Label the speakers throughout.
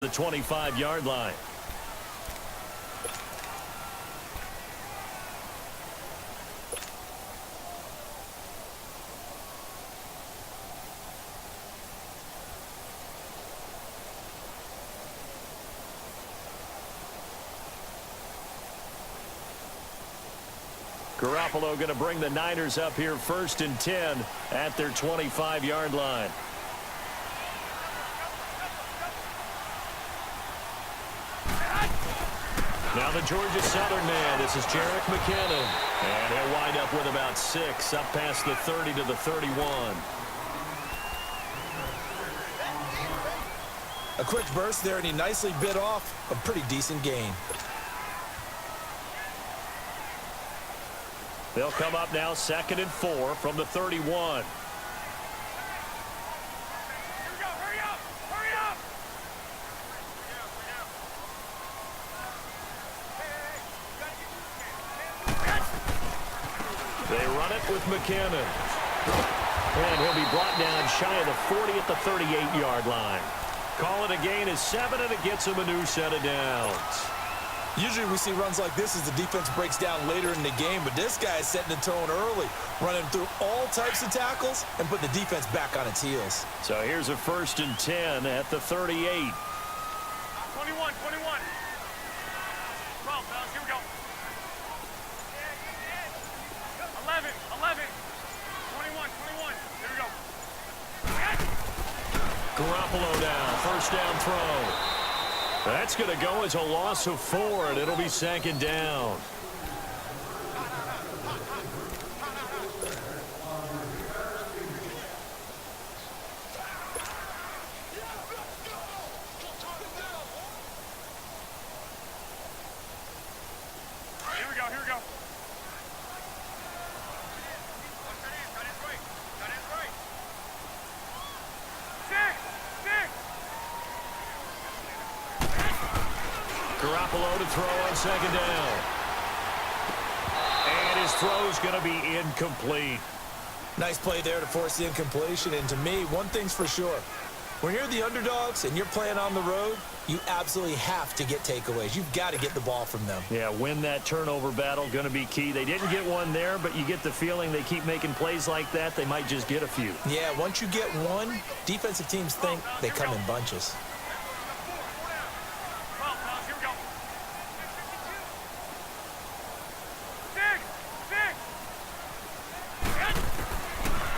Speaker 1: The 25-yard line. Garoppolo going to bring the Niners up here 1st and 10 at their 25-yard line. Now the Georgia Southern man, this is Jerick McKinnon. And he'll wind up with about 6, up past the 30 to the 31.
Speaker 2: A quick burst there, and he nicely bit off a pretty decent gain.
Speaker 1: They'll come up now 2nd and 4 from the 31. They run it with McKinnon. And he'll be brought down shy of the 40 at the 38-yard line. Call it a gain of 7, and it gets him a new set of downs.
Speaker 2: Usually we see runs like this as the defense breaks down later in the game, but this guy is setting the tone early, running through all types of tackles and putting the defense back on its heels.
Speaker 1: So here's a 1st and 10 at the 38.
Speaker 3: 21. 12, fellas, here we go. 11. 21. Here we go.
Speaker 1: Garoppolo down. 1st down throw. That's going to go as a loss of 4, and it'll be 2nd down.
Speaker 3: Here we go.
Speaker 1: Garoppolo to throw on 2nd down. And his throw's going to be incomplete.
Speaker 2: Nice play there to force the incompletion, and to me, one thing's for sure. When you're the underdogs and you're playing on the road, you absolutely have to get takeaways. You've got to get the ball from them.
Speaker 1: Yeah, win that turnover battle, going to be key. They didn't get one there, but you get the feeling they keep making plays like that, they might just get a few.
Speaker 2: Yeah, once you get one, defensive teams think they come in bunches.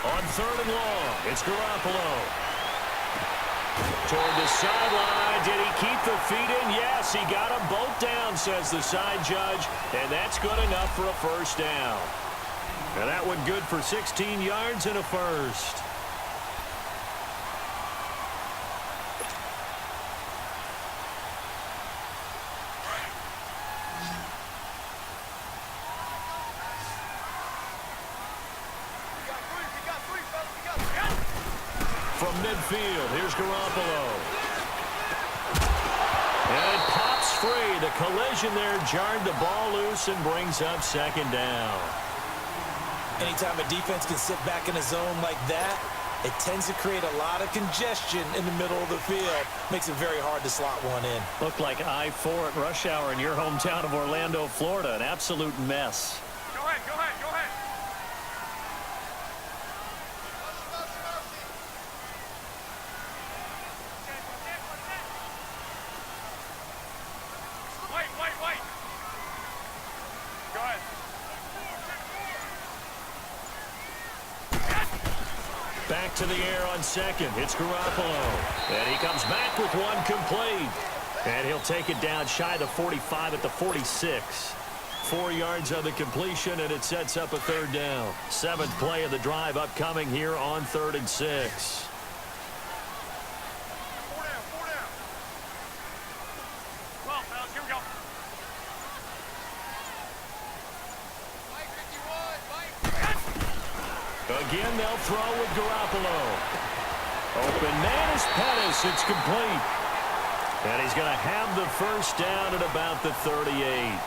Speaker 1: On 3rd and long, it's Garoppolo. Toward the sideline. Did he keep the feet in? Yes, he got them both down, says the side judge. And that's good enough for a 1st down. And that one good for 16 yards and a 1st. From midfield, here's Garoppolo. And it pops free. The collision there jarred the ball loose and brings up 2nd down.
Speaker 2: Anytime a defense can sit back in a zone like that, it tends to create a lot of congestion in the middle of the field. Makes it very hard to slot one in.
Speaker 1: Looked like I-4 at rush hour in your hometown of Orlando, Florida. An absolute mess.
Speaker 3: Go ahead. Wait. Go ahead.
Speaker 1: Back to the air on 2nd. It's Garoppolo. And he comes back with one complete. And he'll take it down shy of the 45 at the 46. 4 yards on the completion, and it sets up a 3rd down. 7th play of the drive upcoming here on 3rd and 6. Again, they'll throw with Garoppolo. Open man is Pettis. It's complete. And he's going to have the 1st down at about the 38.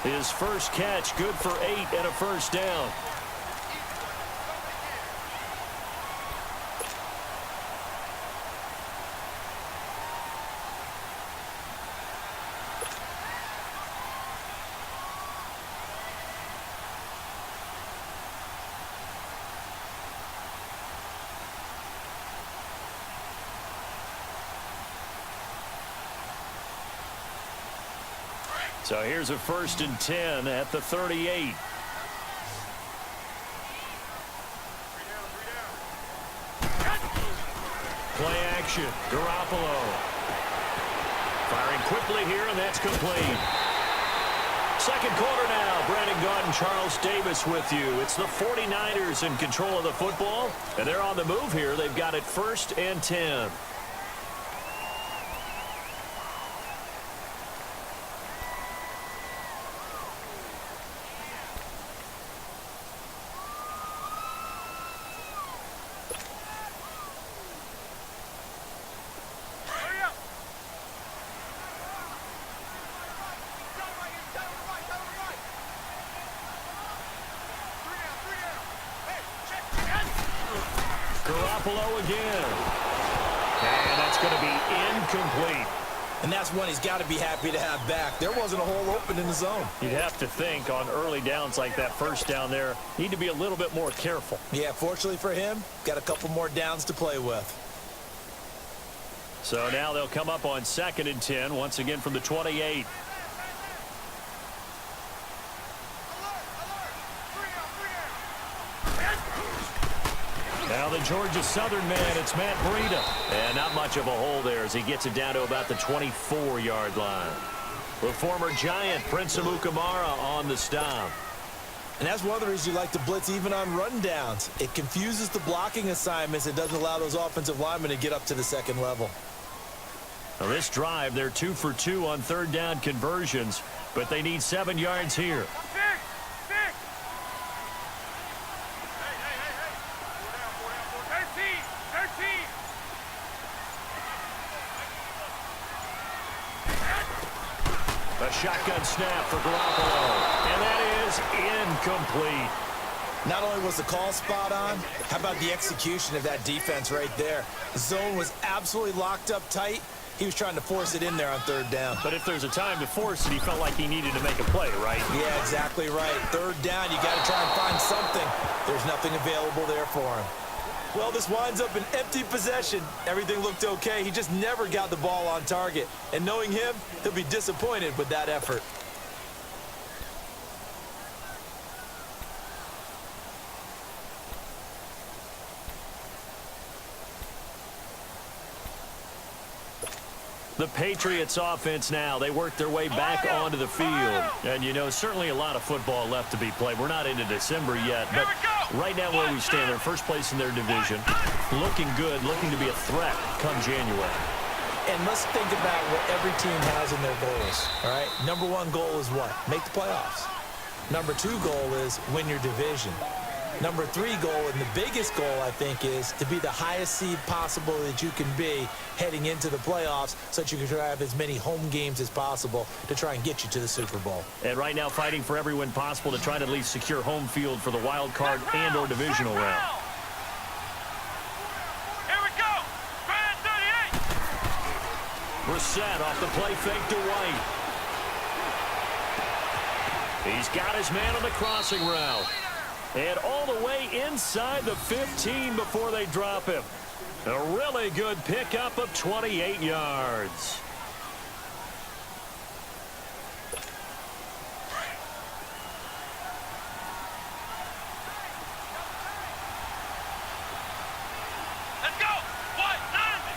Speaker 1: His first catch good for 8 and a 1st down. So here's a 1st and 10 at the 38. Play action. Garoppolo. Firing quickly here, and that's complete. Second quarter now. Brandon Gaudin, Charles Davis with you. It's the 49ers in control of the football, and they're on the move here. They've got it 1st and 10. Garoppolo again. And that's going to be incomplete.
Speaker 2: And that's one he's got to be happy to have back. There wasn't a hole open in the zone.
Speaker 1: You'd have to think on early downs like that first down there, need to be a little bit more careful.
Speaker 2: Yeah, fortunately for him, got a couple more downs to play with.
Speaker 1: So now they'll come up on 2nd and 10, once again from the 28. Now the Georgia Southern man, it's Matt Breida. And not much of a hole there as he gets it down to about the 24-yard line. The former Giant, Prince Amukamara, on the stop.
Speaker 2: And that's one of the reasons you like to blitz even on run downs. It confuses the blocking assignments. It doesn't allow those offensive linemen to get up to the second level.
Speaker 1: Now this drive, they're 2 for 2 on 3rd down conversions, but they need 7 yards here. A shotgun snap for Garoppolo, and that is incomplete.
Speaker 2: Not only was the call spot on, how about the execution of that defense right there? The zone was absolutely locked up tight. He was trying to force it in there on 3rd down.
Speaker 1: But if there's a time to force it, he felt like he needed to make a play, right?
Speaker 2: Yeah, exactly right. 3rd down, you got to try and find something. There's nothing available there for him. Well, this winds up an empty possession. Everything looked okay. He just never got the ball on target. And knowing him, he'll be disappointed with that effort.
Speaker 1: The Patriots offense now, they work their way back onto the field. And, you know, certainly a lot of football left to be played. We're not into December yet, but right now where we stand, they're first place in their division. Looking good, looking to be a threat come January.
Speaker 2: And let's think about what every team has in their goals, all right? Number 1 goal is what? Make the playoffs. Number 2 goal is win your division. Number 3 goal, and the biggest goal, I think, is to be the highest seed possible that you can be heading into the playoffs so that you can try to have as many home games as possible to try and get you to the Super Bowl.
Speaker 1: And right now fighting for every win possible to try to at least secure home field for the wild card and or divisional round.
Speaker 3: Here we go. Brand 38.
Speaker 1: Brissett off the play fake to White. He's got his man on the crossing route. And all the way inside the 15 before they drop him. A really good pickup of 28 yards.
Speaker 3: Let's go. 190.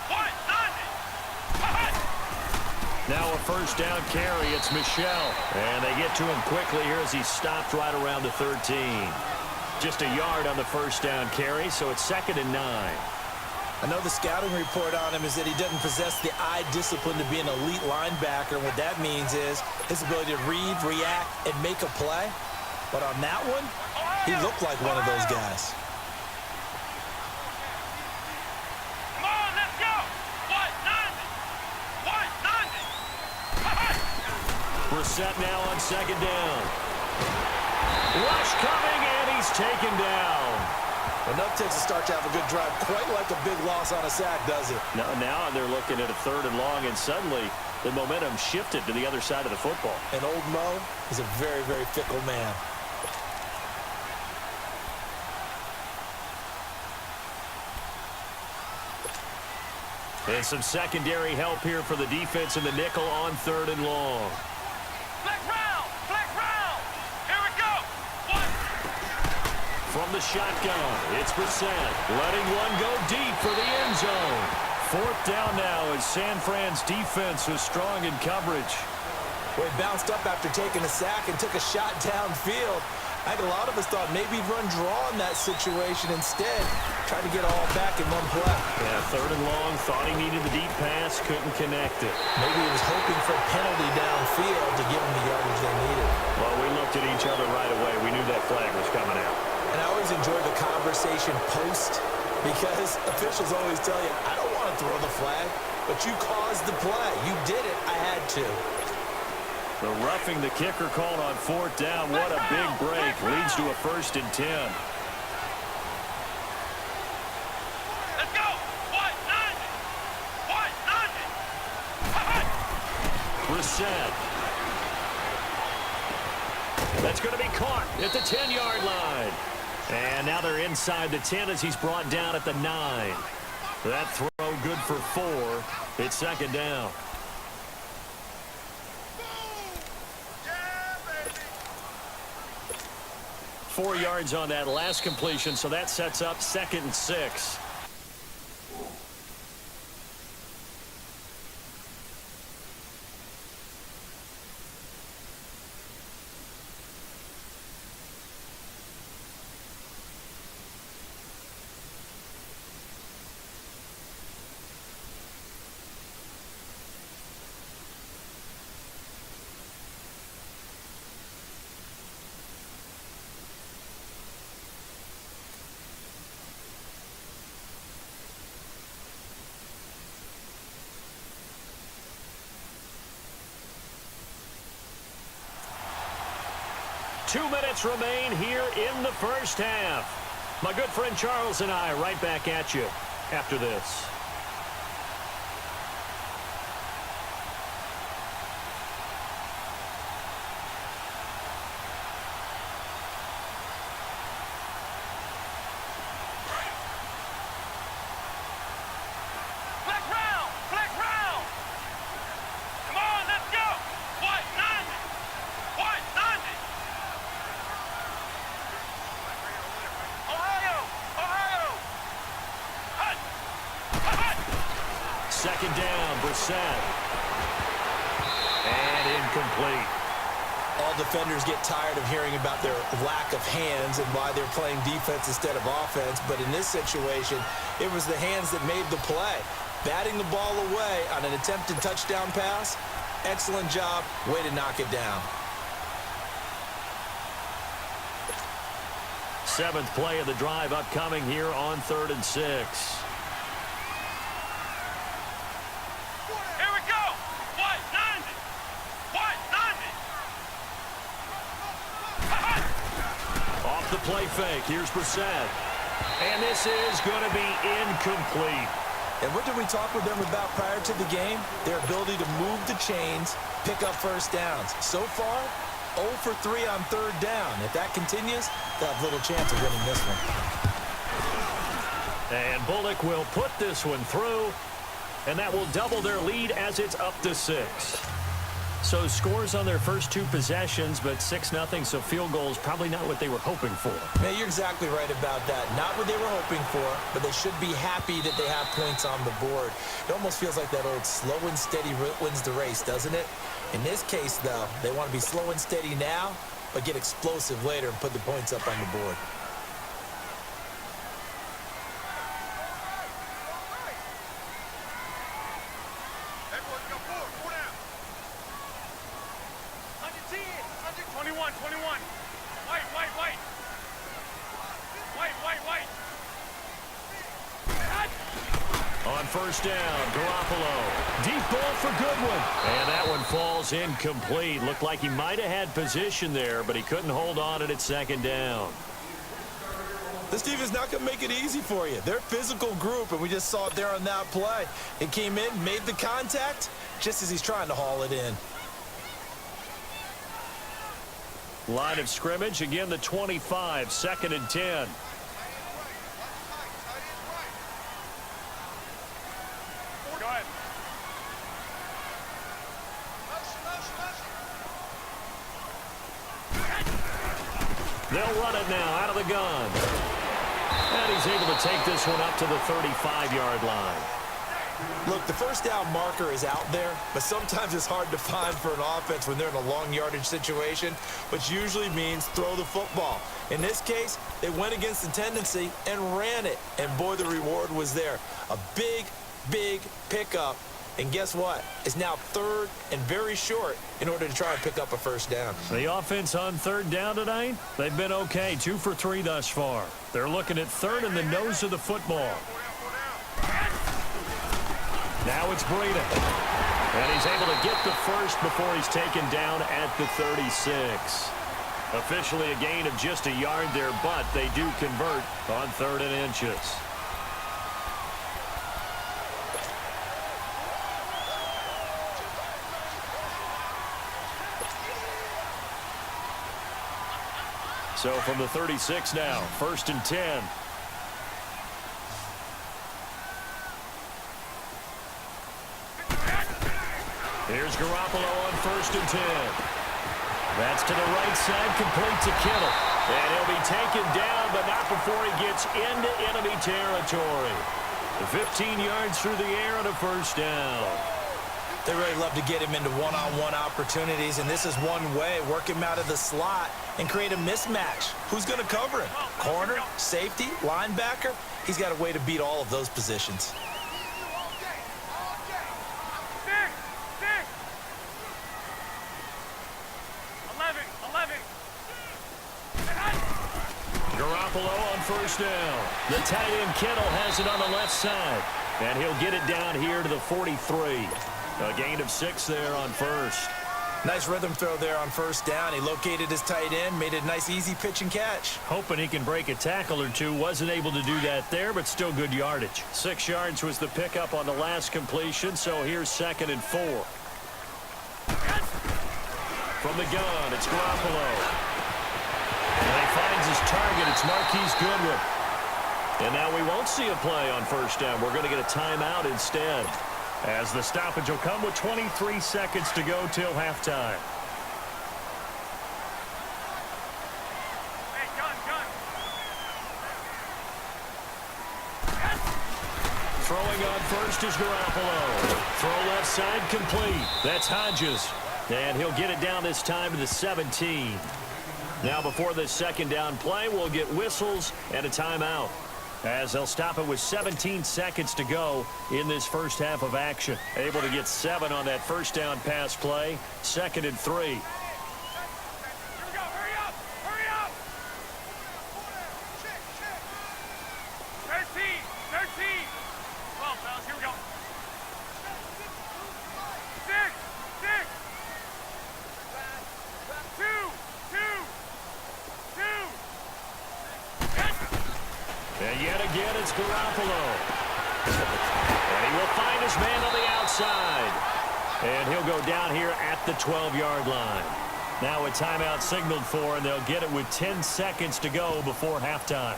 Speaker 3: 190.
Speaker 1: Now a first down carry. It's Michel. And they get to him quickly here as he stopped right around the 13. Just a yard on the first down carry, so it's 2nd and 9.
Speaker 2: I know the scouting report on him is that he doesn't possess the eye discipline to be an elite linebacker. What that means is his ability to read, react, and make a play. But on that one, he looked like one of those guys.
Speaker 3: Come on, let's go. 190. 190.
Speaker 1: Brissett now on 2nd down. Rush coming, and he's taken down.
Speaker 2: Enough takes to start to have a good drive, quite like a big loss on a sack, does it?
Speaker 1: Now they're looking at a 3rd and long, and suddenly the momentum shifted to the other side of the football.
Speaker 2: And old Mo is a very, very fickle man.
Speaker 1: And some secondary help here for the defense in the nickel on 3rd and long.
Speaker 3: Flag round! Flag round! Here we go! One!
Speaker 1: From the shotgun, it's Brissett, letting one go deep for the end zone. Fourth down now as San Fran's defense was strong in coverage.
Speaker 2: Well, he bounced up after taking a sack and took a shot downfield. I think a lot of us thought maybe he'd run draw in that situation instead. Tried to get all back in one play.
Speaker 1: Yeah, third and long, thought he needed the deep pass, couldn't connect it.
Speaker 2: Maybe he was hoping for a penalty downfield to give him the yardage they needed.
Speaker 1: Well, we looked at each other right away. We knew that flag was coming out.
Speaker 2: And I always enjoy the conversation post because officials always tell you, I don't want to throw the flag, but you caused the play. You did it. I had to.
Speaker 1: The roughing the kicker called on fourth down. What a big break. Leads to a 1st and 10.
Speaker 3: Let's go! White 90! White 90!
Speaker 1: Brissett. That's going to be caught at the 10-yard line. And now they're inside the 10 as he's brought down at the 9. That throw good for 4. It's 2nd down. 4 yards on that last completion, so that sets up 2nd and 6. Two minutes remain here in the first half. My good friend Charles and I right back at you after this.
Speaker 3: Flag round! Flag round! Come on, let's go! White 90! White 90! Ohio! Ohio! Hut! Hut!
Speaker 1: 2nd down, Brissett. And incomplete.
Speaker 2: All defenders get tired of hearing about their lack of hands and why they're playing defense instead of offense. But in this situation, it was the hands that made the play. Batting the ball away on an attempted touchdown pass. Excellent job. Way to knock it down.
Speaker 1: 7th play of the drive upcoming here on 3rd and 6.
Speaker 3: Here we go! White 90! White 90! Hut!
Speaker 1: Off the play fake. Here's Brissett. And this is going to be incomplete.
Speaker 2: And what did we talk with them about prior to the game? Their ability to move the chains, pick up first downs. So far, 0 for 3 on 3rd down. If that continues, they'll have little chance of winning this one.
Speaker 1: And Bullock will put this one through, and that will double their lead as it's up to 6. So scores on their first 2 possessions, but 6-0, so field goals probably not what they were hoping for.
Speaker 2: Man, you're exactly right about that. Not what they were hoping for, but they should be happy that they have points on the board. It almost feels like that old slow and steady wins the race, doesn't it? In this case, though, they want to be slow and steady now, but get explosive later and put the points up on the board.
Speaker 3: Everyone go forward, 4 down. 110, 121, 21. White, white, white. White, white, white.
Speaker 1: On 1st down, Garoppolo. Deep ball for Goodwin. And that one falls incomplete. Looked like he might have had position there, but he couldn't hold on it at 2nd down.
Speaker 2: This team is not going to make it easy for you. They're a physical group, and we just saw it there on that play. It came in, made the contact, just as he's trying to haul it in.
Speaker 1: Line of scrimmage, again the 25, 2nd and 10.
Speaker 3: Go ahead.
Speaker 1: They'll run it now out of the gun. And he's able to take this one up to the 35-yard line.
Speaker 2: Look, the first down marker is out there, but sometimes it's hard to find for an offense when they're in a long yardage situation, which usually means throw the football. In this case, they went against the tendency and ran it, and boy, the reward was there. A big, big pickup, and guess what? It's now third and very short in order to try and pick up a first down.
Speaker 1: The offense on third down tonight, they've been okay, 2 for 3 thus far. They're looking at third in the nose of the football. Now it's Breeden. And he's able to get the first before he's taken down at the 36. Officially a gain of just a yard there, but they do convert on 3rd and inches. So from the 36 now, 1st and 10. Here's Garoppolo on 1st and 10. That's to the right side, complete to Kittle. And he'll be taken down, but not before he gets into enemy territory. 15 yards through the air and a first down.
Speaker 2: They really love to get him into one-on-one opportunities, and this is one way. Work him out of the slot and create a mismatch. Who's going to cover him? Corner, safety, linebacker? He's got a way to beat all of those positions.
Speaker 1: Garoppolo on first down. The tight end Kittle has it on the left side. And he'll get it down here to the 43. A gain of 6 there on first.
Speaker 2: Nice rhythm throw there on first down. He located his tight end, made it a nice easy pitch and catch.
Speaker 1: Hoping he can break a tackle or two. Wasn't able to do that there, but still good yardage. 6 yards was the pickup on the last completion, so here's 2nd and 4. From the gun, it's Garoppolo. And he finds his target. It's Marquise Goodwin. And now we won't see a play on first down. We're going to get a timeout instead, as the stoppage will come with 23 seconds to go till halftime.
Speaker 3: Hey, gun.
Speaker 1: Throwing on first is Garoppolo. Throw left side complete. That's Hodges. And he'll get it down this time to the 17. Now before this second down play, we'll get whistles and a timeout, as they'll stop it with 17 seconds to go in this first half of action. Able to get 7 on that first down pass play. 2nd and 3.
Speaker 3: Here we go. Hurry up. 13. 12, fellas. Here we go. 6. 2.
Speaker 1: And yet again, it's Garoppolo. And he will find his man on the outside. And he'll go down here at the 12-yard line. Now a timeout signaled for, and they'll get it with 10 seconds to go before halftime.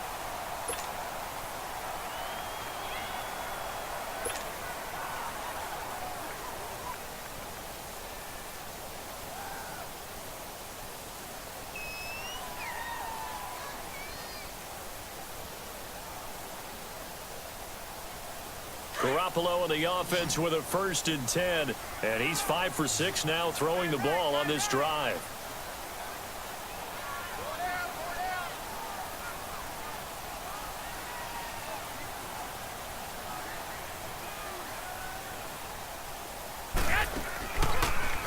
Speaker 1: Garoppolo in the offense with a 1st and 10, and he's 5 for 6 now throwing the ball on this drive.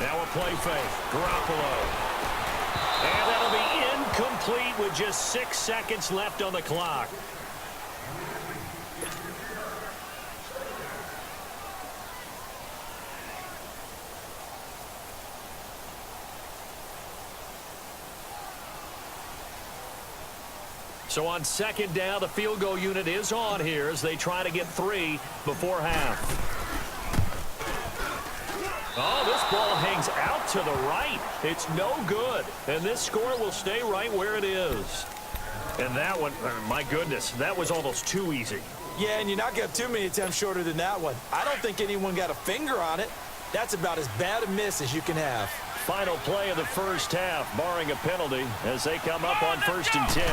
Speaker 1: Now a play fake. Garoppolo. And that'll be incomplete with just 6 seconds left on the clock. So on 2nd down, the field goal unit is on here as they try to get 3 before half. Oh, this ball hangs out to the right. It's no good. And this score will stay right where it is. And that one, my goodness, that was almost too easy.
Speaker 2: Yeah, and you're not going to have too many attempts shorter than that one. I don't think anyone got a finger on it. That's about as bad a miss as you can have.
Speaker 1: Final play of the first half, barring a penalty, as they come up on 1st and 10.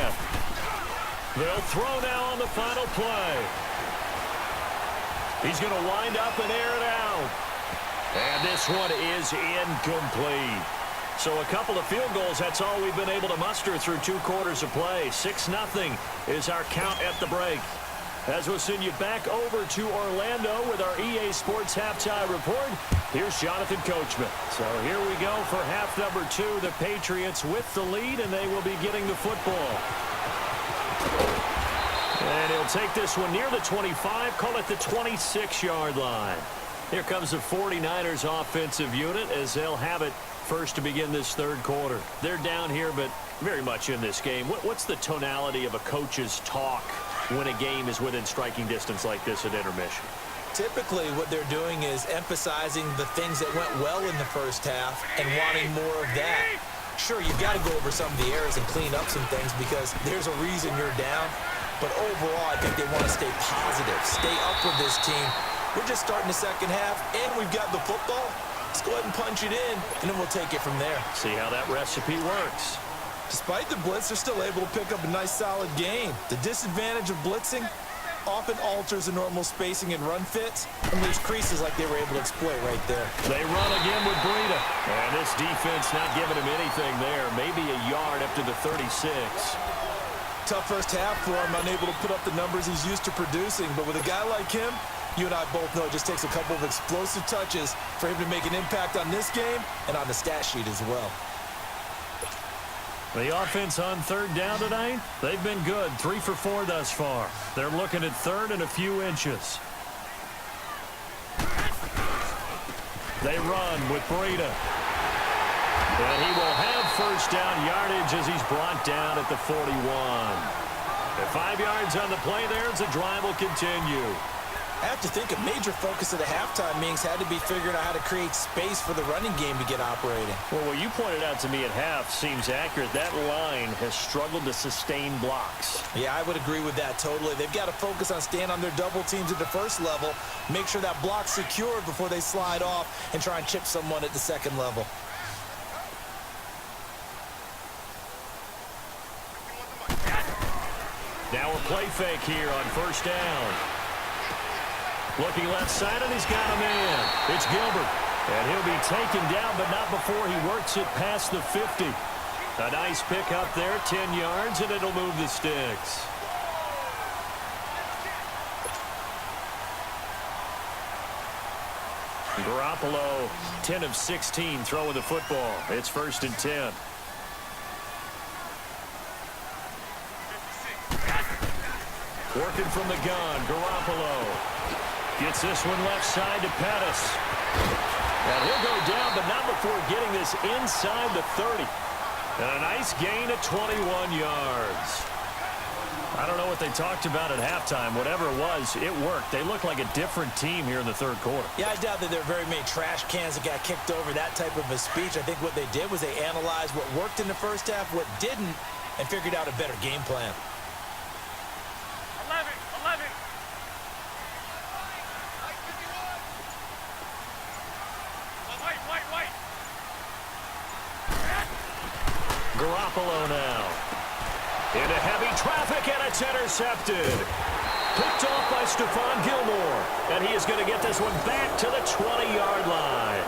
Speaker 1: They'll throw now on the final play. He's going to wind up and air it out. And this one is incomplete. So a couple of field goals, that's all we've been able to muster through 2 quarters of play. 6-0 is our count at the break. As we'll send you back over to Orlando with our EA Sports Halftime Report, here's Jonathan Coachman. So here we go for half number 2. The Patriots with the lead, and they will be getting the football. And he'll take this one near the 25, call it the 26-yard line. Here comes the 49ers offensive unit as they'll have it first to begin this third quarter. They're down here, but very much in this game. What's the tonality of a coach's talk when a game is within striking distance like this at intermission?
Speaker 2: Typically, what they're doing is emphasizing the things that went well in the first half and wanting more of that. Sure, you've got to go over some of the errors and clean up some things because there's a reason you're down. But overall, I think they want to stay positive, stay up with this team. We're just starting the second half, and we've got the football. Let's go ahead and punch it in, and then we'll take it from there.
Speaker 1: See how that recipe works.
Speaker 2: Despite the blitz, they're still able to pick up a nice, solid gain. The disadvantage of blitzing often alters the normal spacing and run fits and leaves creases like they were able to exploit right there.
Speaker 1: They run again with Breida. And this defense not giving him anything there. Maybe a yard up to the 36.
Speaker 2: Tough first half for him, unable to put up the numbers he's used to producing. But with a guy like him, you and I both know it just takes a couple of explosive touches for him to make an impact on this game and on the stat sheet as well.
Speaker 1: The offense on third down tonight, they've been good. 3 for 4 thus far. They're looking at third and a few inches. They run with Breida. And he will have first down yardage as he's brought down at the 41. And 5 yards on the play there as the drive will continue.
Speaker 2: I have to think a major focus of the halftime meetings had to be figuring out how to create space for the running game to get operating.
Speaker 1: Well, what you pointed out to me at half seems accurate. That line has struggled to sustain blocks.
Speaker 2: Yeah, I would agree with that totally. They've got to focus on staying on their double teams at the first level, make sure that block's secured before they slide off and try and chip someone at the second level.
Speaker 1: Now a play fake here on first down. Looking left side, and he's got a man. It's Gilbert. And he'll be taken down, but not before he works it past the 50. A nice pick up there, 10 yards, and it'll move the sticks. Garoppolo, 10 of 16, throwing the football. It's 1st and 10. Working from the gun, Garoppolo. Gets this one left side to Pettis. And he'll go down, but not before getting this inside the 30. And a nice gain of 21 yards. I don't know what they talked about at halftime. Whatever it was, it worked. They look like a different team here in the third quarter.
Speaker 2: Yeah, I doubt that there are very many trash cans that got kicked over, that type of a speech. I think what they did was they analyzed what worked in the first half, what didn't, and figured out a better game plan.
Speaker 3: 11. Wait.
Speaker 1: Garoppolo now. Into heavy traffic, and it's intercepted. Picked off by Stephon Gilmore. And he is going to get this one back to the 20-yard line.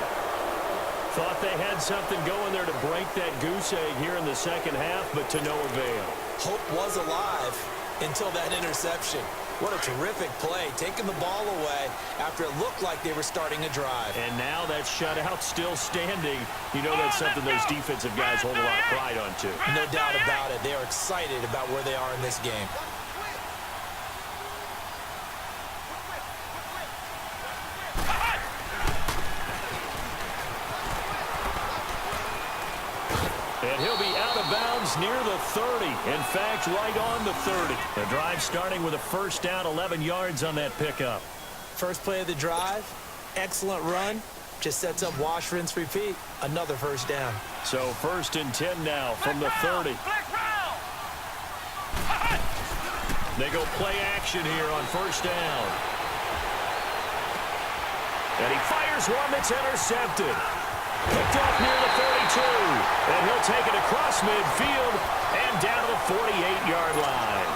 Speaker 1: Thought they had something going there to break that goose egg here in the second half, but to no avail.
Speaker 2: Hope was alive until that interception. What a terrific play, taking the ball away after it looked like they were starting a drive.
Speaker 1: And now that shutout still standing. You know that's something those defensive guys hold a lot of pride on, too.
Speaker 2: No doubt about it. They are excited about where they are in this game.
Speaker 1: And he'll be out of bounds near the 30. In fact, right on the 30. The drive starting with a first down, 11 yards on that pickup.
Speaker 2: First play of the drive, excellent run. Just sets up wash, rinse, repeat. Another first down.
Speaker 1: So 1st and 10 now from the 30. They go play action here on first down. And he fires one that's intercepted. Picked off near the 42. And he'll take it across midfield and down to the 48-yard line.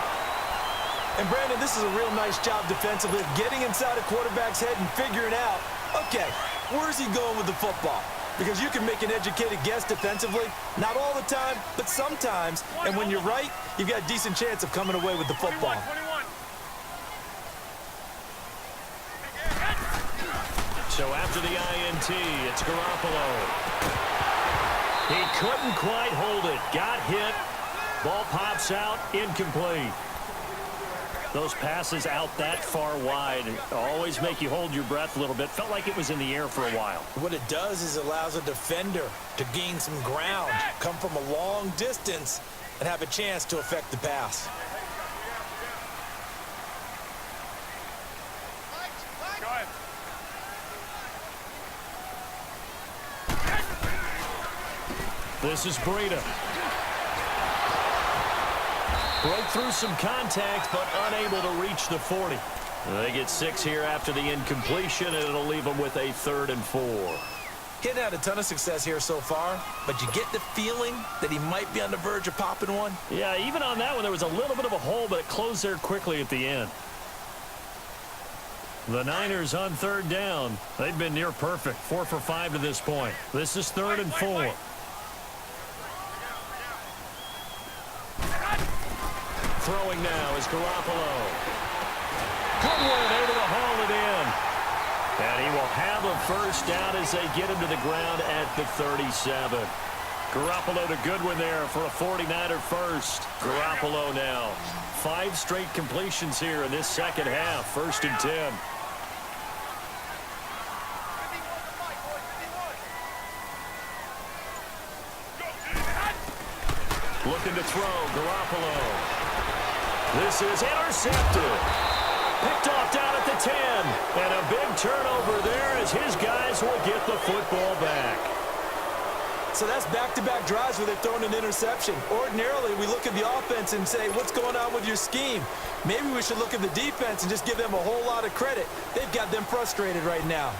Speaker 2: And, Brandon, this is a real nice job defensively of getting inside a quarterback's head and figuring out, okay, where's he going with the football? Because you can make an educated guess defensively, not all the time, but sometimes. And when you're right, you've got a decent chance of coming away with the football.
Speaker 3: 21.
Speaker 1: So after the INT, it's Garoppolo. He couldn't quite hold it. Got hit. Ball pops out. Incomplete. Those passes out that far wide always make you hold your breath a little bit. Felt like it was in the air for a while.
Speaker 2: What it does is it allows a defender to gain some ground, come from a long distance, and have a chance to affect the pass.
Speaker 3: Go ahead.
Speaker 1: This is Breida. Broke through some contact, but unable to reach the 40. They get 6 here after the incompletion, and it'll leave them with a 3rd and 4.
Speaker 2: He hadn't had a ton of success here so far, but you get the feeling that he might be on the verge of popping one.
Speaker 1: Yeah, even on that one, there was a little bit of a hole, but it closed there quickly at the end. The Niners on 3rd down. They've been near perfect, 4 for 5 to this point. This is 3rd and 4. Throwing now is Garoppolo. Good one, able to haul it in. And he will have a first down as they get him to the ground at the 37. Garoppolo to Goodwin there for a 49er first. Garoppolo now. 5 straight completions here in this second half. 1st and 10. Looking to throw, Garoppolo. This is intercepted. Picked off down at the 10. And a big turnover there as his guys will get the football back.
Speaker 2: So that's back-to-back drives where they've thrown an interception. Ordinarily, we look at the offense and say, what's going on with your scheme? Maybe we should look at the defense and just give them a whole lot of credit. They've got them frustrated right now.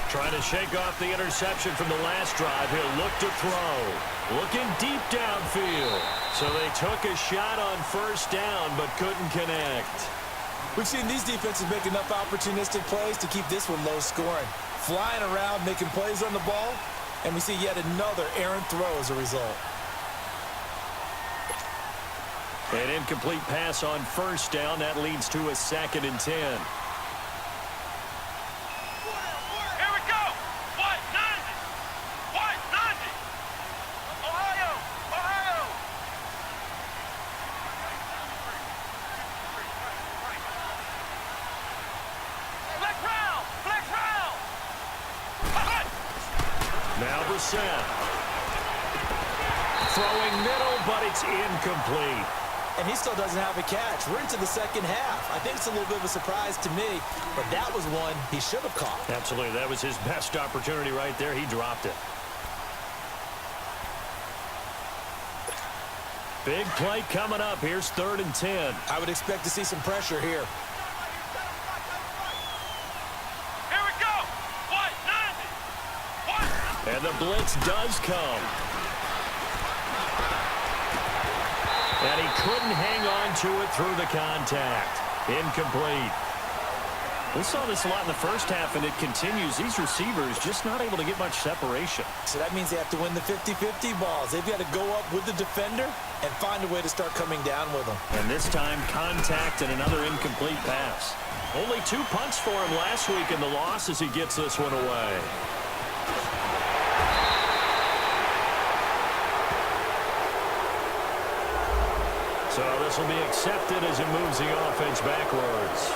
Speaker 1: Trying to shake off the interception from the last drive. He'll look to throw. Looking deep downfield. So they took a shot on 1st down, but couldn't connect.
Speaker 2: We've seen these defenses make enough opportunistic plays to keep this one low scoring. Flying around, making plays on the ball, and we see yet another errant throw as a result.
Speaker 1: An incomplete pass on 1st down. That leads to a 2nd and 10. Throwing middle, but it's incomplete.
Speaker 2: And he still doesn't have a catch. We're into the second half. I think it's a little bit of a surprise to me, but that was one he should have caught.
Speaker 1: Absolutely. That was his best opportunity right there. He dropped it. Big play coming up. Here's 3rd and 10.
Speaker 2: I would expect to see some pressure here.
Speaker 1: And the blitz does come. And he couldn't hang on to it through the contact. Incomplete. We saw this a lot in the first half, and it continues. These receivers just not able to get much separation.
Speaker 2: So that means they have to win the 50-50 balls. They've got to go up with the defender and find a way to start coming down with them.
Speaker 1: And this time, contact and another incomplete pass. Only 2 punts for him last week in the loss as he gets this one away. So this will be accepted as it moves the offense backwards.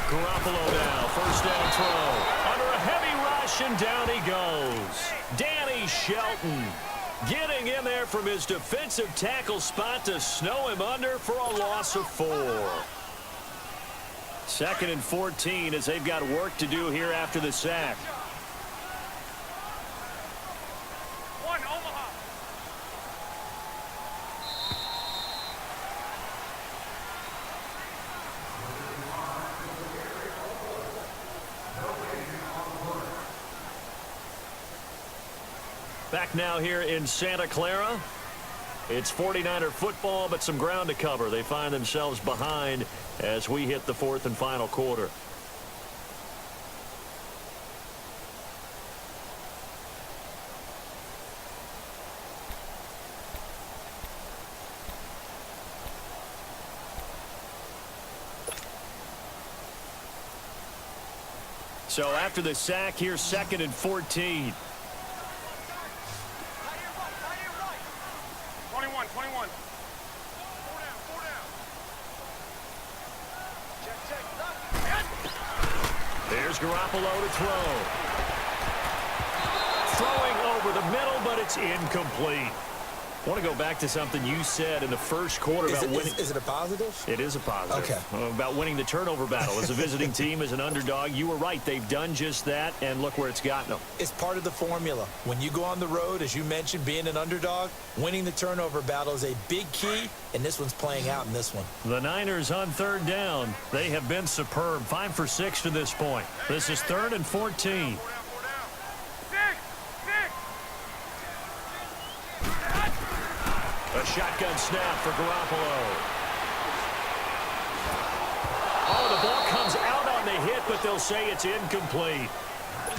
Speaker 1: Garoppolo now, first down throw. Under a heavy rush, and down he goes. Danny Shelton getting in there from his defensive tackle spot to snow him under for a loss of 4. 2nd and 14 as they've got work to do here after the sack.
Speaker 3: One, Omaha.
Speaker 1: Back now here in Santa Clara. It's 49er football, but some ground to cover. They find themselves behind as we hit the 4th and final quarter. So after the sack, here's 2nd and 14.
Speaker 3: 21. 4 down. Check.
Speaker 1: There's Garoppolo to throw. Throwing over the middle, but it's incomplete. I want to go back to something you said in the first quarter about winning.
Speaker 2: Is it a positive?
Speaker 1: It is a positive.
Speaker 2: Okay.
Speaker 1: About winning the turnover battle. As a visiting team, as an underdog, you were right. They've done just that, and look where it's gotten them.
Speaker 2: It's part of the formula. When you go on the road, as you mentioned, being an underdog, winning the turnover battle is a big key, and this one's playing out in this one.
Speaker 1: The Niners on 3rd down. They have been superb. 5 for 6 to this point. This is 3rd and 14.
Speaker 3: 4 down. 6.
Speaker 1: A shotgun snap for Garoppolo. Oh, the ball comes out on the hit, but they'll say it's incomplete.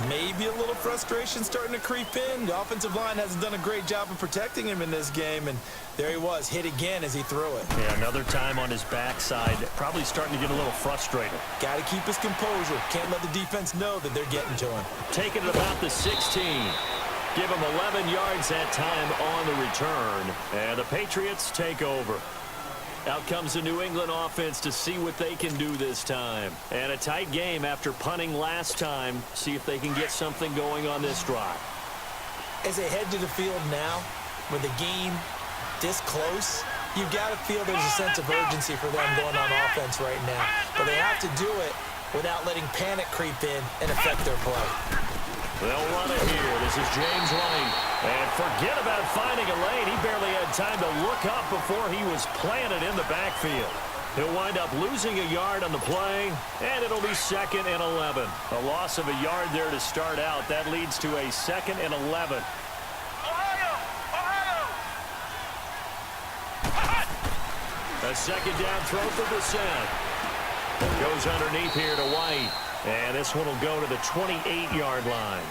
Speaker 2: Maybe a little frustration starting to creep in. The offensive line hasn't done a great job of protecting him in this game, and there he was, hit again as he threw it.
Speaker 1: Yeah, another time on his backside. Probably starting to get a little frustrated.
Speaker 2: Got to keep his composure. Can't let the defense know that they're getting to him.
Speaker 1: Taking it about the 16. Give him 11 yards that time on the return. And the Patriots take over. Out comes the New England offense to see what they can do this time. And a tight game after punting last time. See if they can get something going on this drive.
Speaker 2: As they head to the field now, with the game this close, you've got to feel there's a sense of urgency for them going on offense right now. But they have to do it without letting panic creep in and affect their play.
Speaker 1: They'll run it here. This is James White. And forget about finding a lane. He barely had time to look up before he was planted in the backfield. He'll wind up losing a yard on the play, and it'll be 2nd and 11. A loss of a yard there to start out. That leads to a 2nd and 11.
Speaker 3: Ohio!
Speaker 1: A 2nd down throw for Brissett. Goes underneath here to White. And this one will go to the 28-yard line.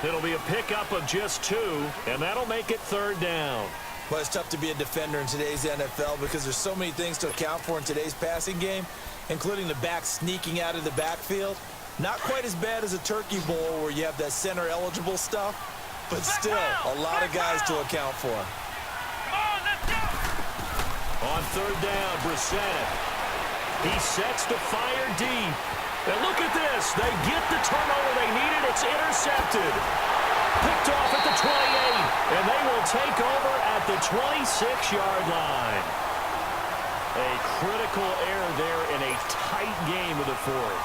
Speaker 1: It'll be a pickup of just 2, and that'll make it 3rd down.
Speaker 2: Well, it's tough to be a defender in today's NFL because there's so many things to account for in today's passing game, including the back sneaking out of the backfield. Not quite as bad as a turkey bowl where you have that center-eligible stuff, but still a lot of guys to account for.
Speaker 3: Come on, let's go!
Speaker 1: On 3rd down, Brissett. He sets to fire deep. And look at this. They get the turnover they needed. It's intercepted. Picked off at the 28. And they will take over at the 26-yard line. A critical error there in a tight game of the 4th.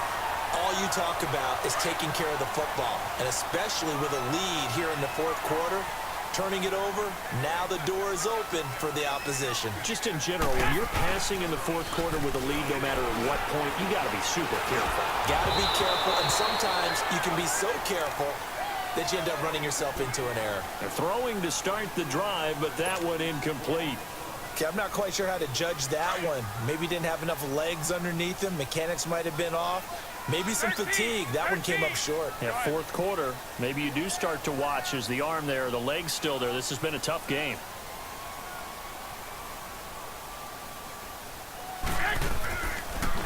Speaker 2: All you talk about is taking care of the football, and especially with a lead here in the 4th quarter, turning it over, now the door is open for the opposition.
Speaker 1: Just in general, when you're passing in the 4th quarter with a lead, no matter at what point, you got to be super careful.
Speaker 2: Got to be careful, and sometimes you can be so careful that you end up running yourself into an error.
Speaker 1: They're throwing to start the drive, but that one incomplete.
Speaker 2: Okay, I'm not quite sure how to judge that one. Maybe didn't have enough legs underneath him. Mechanics might have been off. Maybe some fatigue. That one came up short.
Speaker 1: Yeah, 4th quarter. Maybe you do start to watch as the arm there, the leg's still there. This has been a tough game.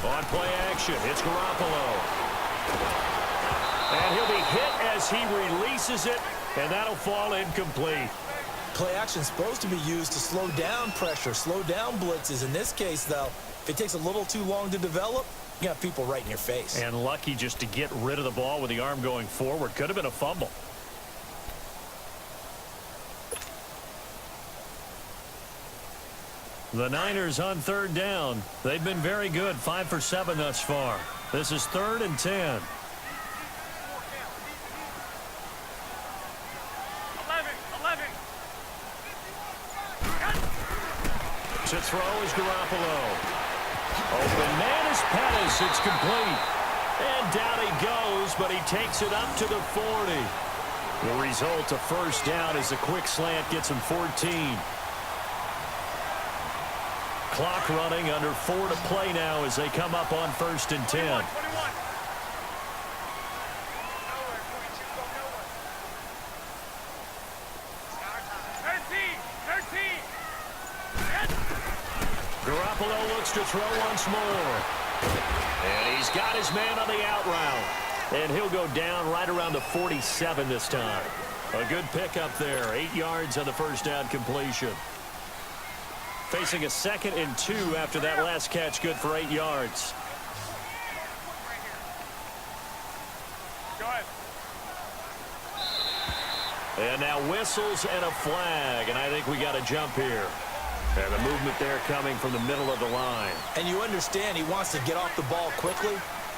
Speaker 1: On play action, it's Garoppolo. And he'll be hit as he releases it, and that'll fall incomplete.
Speaker 2: Play action is supposed to be used to slow down pressure, slow down blitzes. In this case, though, If it takes a little too long to develop, you have people right in your face.
Speaker 1: And lucky just to get rid of the ball with the arm going forward. Could have been a fumble. The Niners on third down. They've been very good, 5 for 7 thus far. This is 3rd and 10.
Speaker 3: 11, 11.
Speaker 1: To throw is Garoppolo. Open man is Pettis. It's complete. And down he goes, but he takes it up to the 40. The result, a first down as the quick slant gets him 14. Clock running, under 4 to play now as they come up on 1st and 10.
Speaker 3: 21.
Speaker 1: Garoppolo looks to throw once more. And he's got his man on the out route. And he'll go down right around the 47 this time. A good pickup there. 8 yards on the first down completion. Facing a 2nd and 2 after that last catch, good for 8 yards.
Speaker 3: Go ahead.
Speaker 1: And now whistles and a flag. And I think we got a jump here. And the movement there coming from the middle of the line.
Speaker 2: And you understand he wants to get off the ball quickly,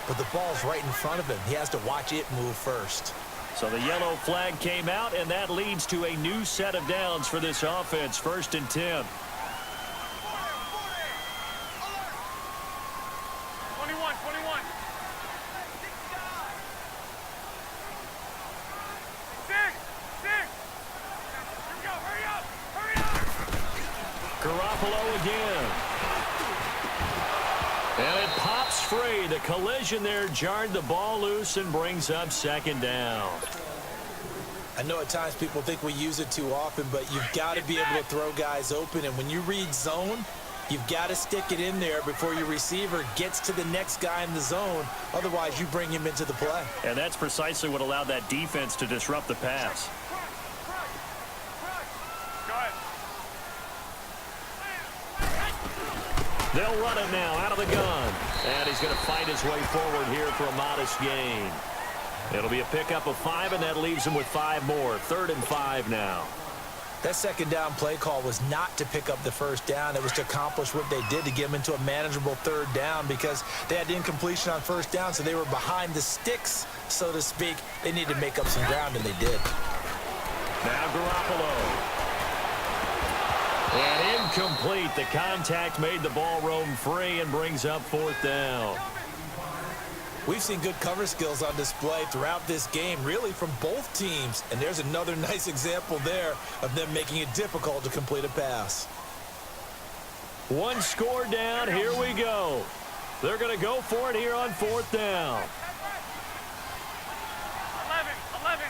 Speaker 2: but the ball's right in front of him. He has to watch it move first.
Speaker 1: So the yellow flag came out, and that leads to a new set of downs for this offense. 1st and 10.
Speaker 3: 21. 6. Here we go. Hurry up.
Speaker 1: Garoppolo again. And it pops free. The collision there jarred the ball loose and brings up 2nd down.
Speaker 2: I know at times people think we use it too often, but you've got to be able to throw guys open. And when you read zone, you've got to stick it in there before your receiver gets to the next guy in the zone. Otherwise, you bring him into the play.
Speaker 1: And that's precisely what allowed that defense to disrupt the pass.
Speaker 3: Go ahead.
Speaker 1: They'll run it now out of the gun. And he's going to fight his way forward here for a modest gain. It'll be a pickup of 5, and that leaves him with 5 more. 3rd and 5 now.
Speaker 2: That 2nd down play call was not to pick up the first down. It was to accomplish what they did to get them into a manageable 3rd down because they had incompletion on 1st down, so they were behind the sticks, so to speak. They needed to make up some ground, and they did.
Speaker 1: Now Garoppolo. And incomplete. The contact made the ball roam free and brings up 4th down.
Speaker 2: We've seen good cover skills on display throughout this game, really from both teams. And there's another nice example there of them making it difficult to complete a pass.
Speaker 1: 1 score down. Here we go. They're going to go for it here on 4th down.
Speaker 3: 11.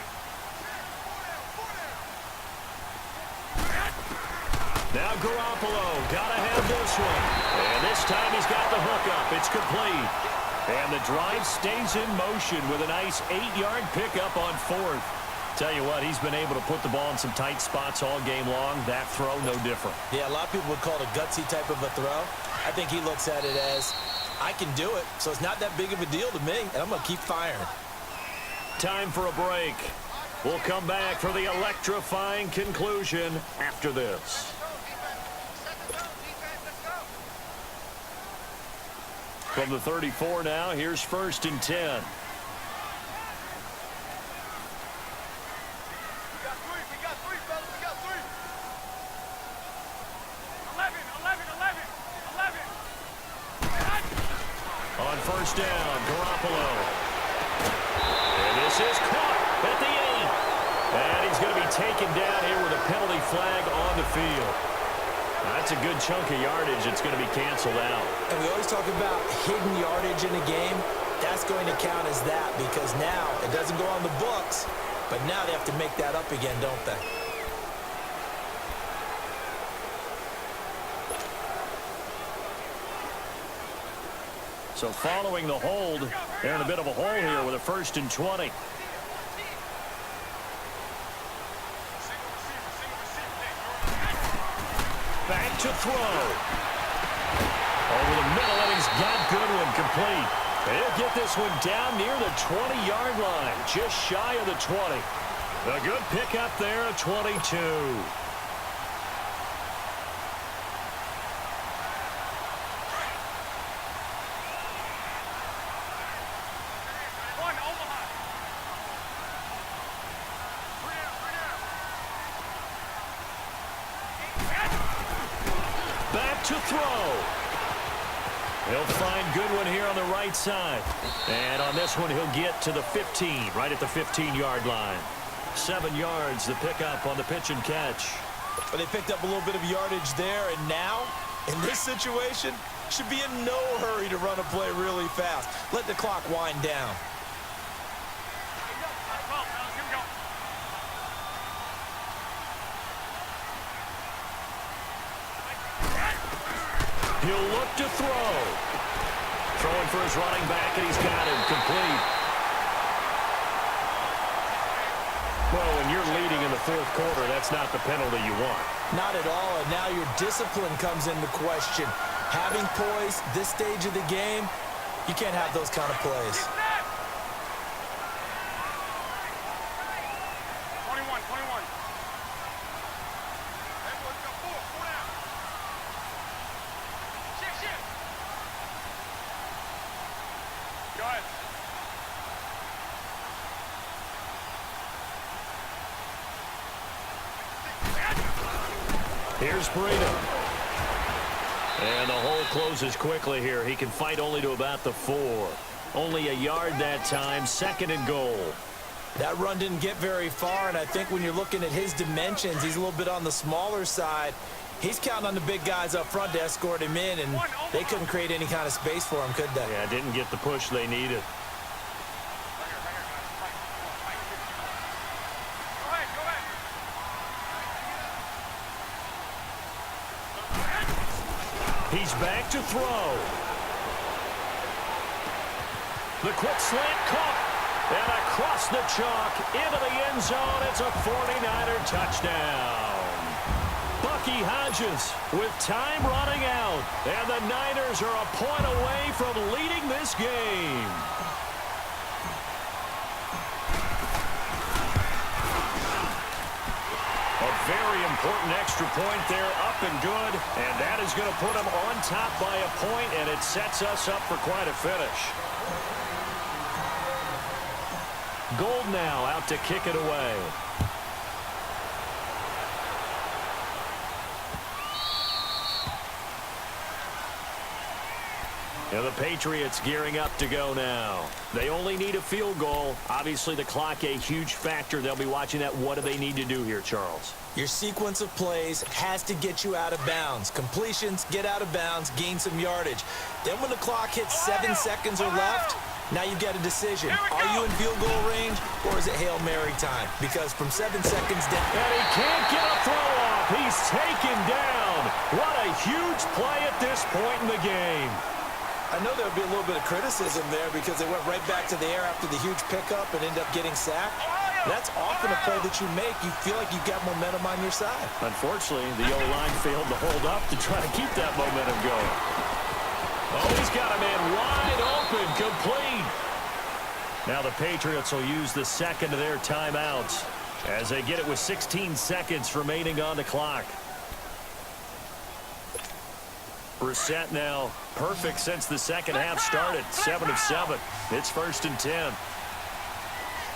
Speaker 1: Now Garoppolo. Got to have this one. And this time he's got the hook up. It's complete. And the drive stays in motion with a nice 8-yard pickup on 4th. Tell you what, he's been able to put the ball in some tight spots all game long. That throw, no different.
Speaker 2: Yeah, a lot of people would call it a gutsy type of a throw. I think he looks at it as, I can do it, so it's not that big of a deal to me, and I'm going to keep firing.
Speaker 1: Time for a break. We'll come back for the electrifying conclusion after this. From the 34 now, here's 1st and 10.
Speaker 3: We got 3, fellas. We got 3. 11.
Speaker 1: On 1st down, Garoppolo. And this is caught at the 8. And he's going to be taken down here with a penalty flag on the field. That's a good chunk of yardage. It's going to be canceled out.
Speaker 2: And we always talk about hidden yardage in a game. That's going to count as that because now it doesn't go on the books, but now they have to make that up again, don't they?
Speaker 1: So following the hold, they're in a bit of a hole here with a 1st and 20. Back to throw. Over the middle, complete. He'll get this one down near the 20-yard line, just shy of the 20. A good pickup there at 22. Back to throw. He'll find Goodwin here on the right side. And on this one, he'll get to the 15, right at the 15-yard line. 7 yards, the pickup on the pitch and catch.
Speaker 2: But they picked up a little bit of yardage there, and now, in this situation, should be in no hurry to run a play really fast. Let the clock wind down.
Speaker 1: He'll look to throw. Throwing for his running back, and he's got him complete. Well, when you're leading in the fourth quarter, that's not the penalty you want.
Speaker 2: Not at all, and now your discipline comes into question. Having poise this stage of the game, you can't have those kind of plays.
Speaker 3: 21. Go ahead.
Speaker 1: Here's Breda. And the hole closes quickly here. He can fight only to about the 4. Only a yard that time, 2nd and goal.
Speaker 2: That run didn't get very far, and I think when you're looking at his dimensions, he's a little bit on the smaller side. He's counting on the big guys up front to escort him in, and they couldn't create any kind of space for him, could they?
Speaker 1: Yeah, didn't get the push they needed. He's back to throw. The quick slant caught. And across the chalk into the end zone. It's a 49er touchdown. Bucky Hodges with time running out. And the Niners are a point away from leading this game. A very important extra point there, up and good. And that is going to put them on top by a point, and it sets us up for quite a finish. Gold now out to kick it away. And the Patriots gearing up to go now. They only need a field goal. Obviously, the clock a huge factor. They'll be watching that. What do they need to do here, Charles?
Speaker 2: Your sequence of plays has to get you out of bounds. Completions, get out of bounds, gain some yardage. Then when the clock hits 7 seconds or left, now you've got a decision. Are you in field goal range, or is it Hail Mary time? Because from 7 seconds down...
Speaker 1: And he can't get a throw off. He's taken down. What a huge play at this point in the game.
Speaker 2: I know there would be a little bit of criticism there because they went right back to the air after the huge pickup and ended up getting sacked. That's often a play that you make. You feel like you've got momentum on your side.
Speaker 1: Unfortunately, the O-line failed to hold up to try to keep that momentum going. Oh, he's got a man wide open, complete. Now the Patriots will use the second of their timeouts as they get it with 16 seconds remaining on the clock. Brissett now perfect since the second half started. 7 of 7. It's 1st and 10.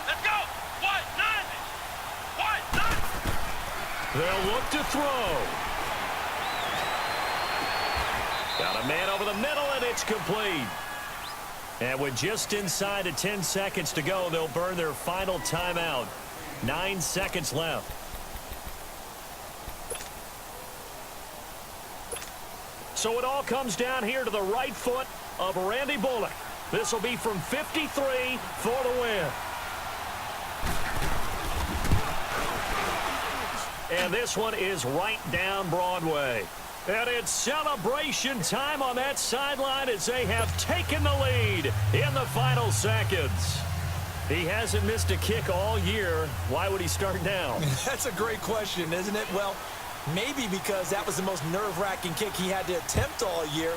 Speaker 3: Let's go. What? 9.
Speaker 1: They'll look to throw. Got a man over the middle, and it's complete. And with just inside of 10 seconds to go, they'll burn their final timeout. 9 seconds left. So it all comes down here to the right foot of Randy Bullock. This will be from 53 for the win. And this one is right down Broadway. And it's celebration time on that sideline as they have taken the lead in the final seconds. He hasn't missed a kick all year. Why would he start now?
Speaker 2: That's a great question, isn't it? Well, maybe because that was the most nerve-wracking kick he had to attempt all year.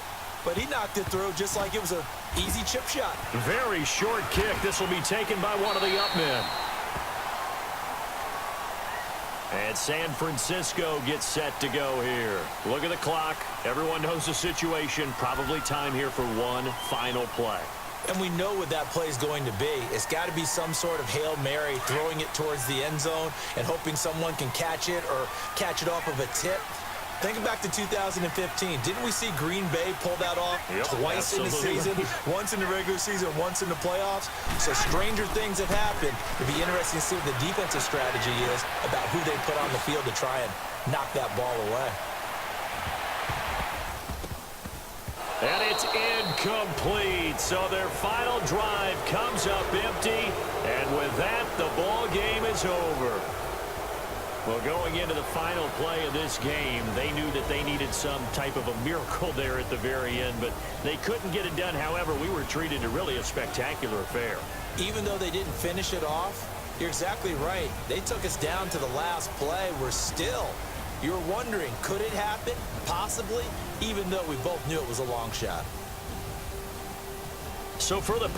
Speaker 2: but he knocked it through just like it was an easy chip shot.
Speaker 1: Very short kick. This will be taken by one of the up men. And San Francisco gets set to go here. Look at the clock. Everyone knows the situation. Probably time here for one final play.
Speaker 2: And we know what that play is going to be. It's got to be some sort of Hail Mary, throwing it towards the end zone and hoping someone can catch it or catch it off of a tip. Think back to 2015. Didn't we see Green Bay pull that off twice in the season? Once in the regular season, once in the playoffs. So stranger things have happened. It'd be interesting to see what the defensive strategy is about who they put on the field to try and knock that ball away.
Speaker 1: And it's incomplete. So their final drive comes up empty. And with that, the ball game is over. Well, going into the final play of this game, they knew that they needed some type of a miracle there at the very end, but they couldn't get it done. However, we were treated to really a spectacular affair.
Speaker 2: Even though they didn't finish it off, you're exactly right. They took us down to the last play. You're wondering, could it happen? Possibly, even though we both knew it was a long shot.
Speaker 1: So for the